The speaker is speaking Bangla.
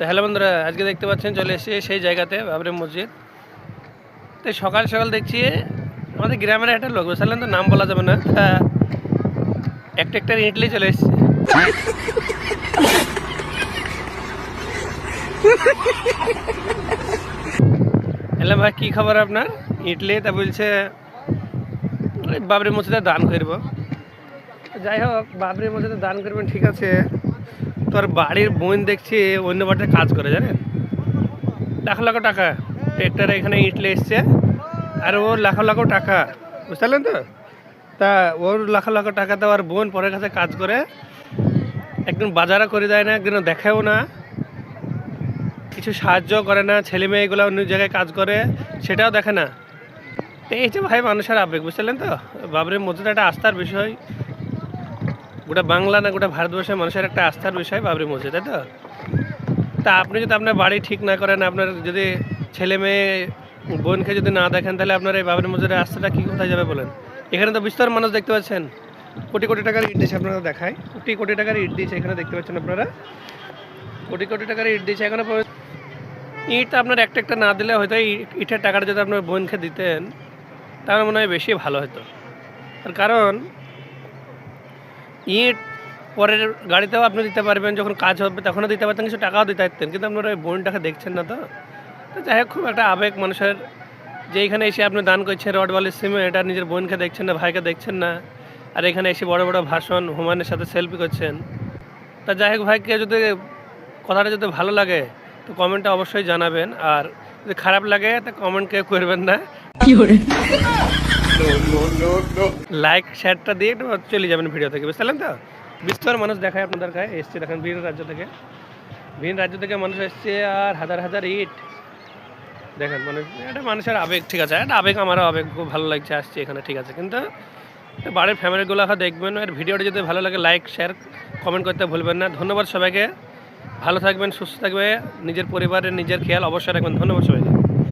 তো হ্যালো বন্ধুরা, আজকে দেখতে পাচ্ছেন চলে এসেছি সেই জায়গাতে বাবরি মসজিদ। তো সকাল সকাল দেখছি আমাদের গ্রামের একটা লোক, বুঝলেন তো, নাম বলা যাবে না, একটা ইটলি চলে এসছে। এলাম ভাই, কী খবর আপনার? ইটলি তা বলছে বাবরি মসজিদে দান করবো। যাই হোক, বাবরি মসজিদে দান করবেন ঠিক আছে, তোর বাড়ির বোন দেখছি অন্য বাড়িতে কাজ করে, জানেন, লাখ লাখ টাকা ট্রেক্টরে এখানে ইটলে এসছে, আর ওর লাখ লাখ টাকা, বুঝতে পারলেন তো। তা ওর লাখ লাখ টাকা তো আর বোন পরের কাছে কাজ করে, একদিন বাজারও করে দেয় না, একদিন দেখেও না, কিছু সাহায্য করে না, ছেলে মেয়েগুলো অন্য জায়গায় কাজ করে সেটাও দেখে না। তো এই যে ভাই মানুষের আবেগ, বুঝলেন তো। বাবরি মসজিদ একটা আস্থার বিষয়, গোটা বাংলা না গোটা ভারতবর্ষের মানুষের একটা আস্থার বিষয় বাবরি মসজিদ, তাই তো। তা আপনি যদি আপনার বাড়ি ঠিক না করেন, আপনার যদি ছেলে মেয়ে বোনকে যদি না দেখেন, তাহলে আপনার এই বাবরি মসজিদের আস্থাটা কী কোথায় যাবে বলেন। এখানে তো বিস্তর মানুষ দেখতে পাচ্ছেন, কোটি কোটি টাকার ইট দিয়েছে, আপনারা দেখায় কোটি কোটি টাকার ইট দিয়েছে, এখানে দেখতে পাচ্ছেন আপনারা কোটি কোটি টাকার ইট দিয়েছে। এখানে ইট আপনার একটা না দিলে হয়তো ইটের টাকাটা যদি আপনার বোনকে দিতেন, তাহলে মনে হয় বেশি ভালো হতো। তার কারণ ইট পরের গাড়িতেও আপনি দিতে পারবেন, যখন কাজ হবে তখনও দিতে পারতেন, কিছু টাকাও দিতে পারতেন, কিন্তু আপনারা ওই বোনটাকে দেখছেন না। তো যাই হোক, খুব একটা আবেগ মানুষের, যে এখানে এসে আপনি দান করছেন রড বালি সিমেন্ট, আর নিজের বোনকে দেখছেন না, ভাইকে দেখছেন না, আর এখানে এসে বড় বড় ভাষণ হুমায়ুনের সাথে সেলফি করছেন। তা যাই হোক, ভাইকে যদি কথাটা যদি ভালো লাগে তো কমেন্টে অবশ্যই জানাবেন, আর যদি খারাপ লাগে তা কমেন্ট কেউ করবেন না, লাইক শেয়ারটা দিয়ে একটু চলে যাবেন ভিডিও থেকে, বুঝতে পারলেন তো। বিস্তর মানুষ দেখায় আপনাদের কাছে এসছে, দেখেন ভিন্ন রাজ্য থেকে মানুষ এসছে, আর হাজার হাজার ইট দেখেন। মানুষ, এটা মানুষের আবেগ, ঠিক আছে, এটা আবেগ, আমারও আবেগ, খুব ভালো লাগছে, আসছে এখানে, ঠিক আছে। কিন্তু বাড়ির ফ্যামিলিগুলো দেখবেন, আর ভিডিওটা যদি ভালো লাগে লাইক শেয়ার কমেন্ট করতে ভুলবেন না। ধন্যবাদ সবাইকে, ভালো থাকবেন, সুস্থ থাকবে, নিজের পরিবারের নিজের খেয়াল অবশ্যই রাখবেন। ধন্যবাদ সবাইকে।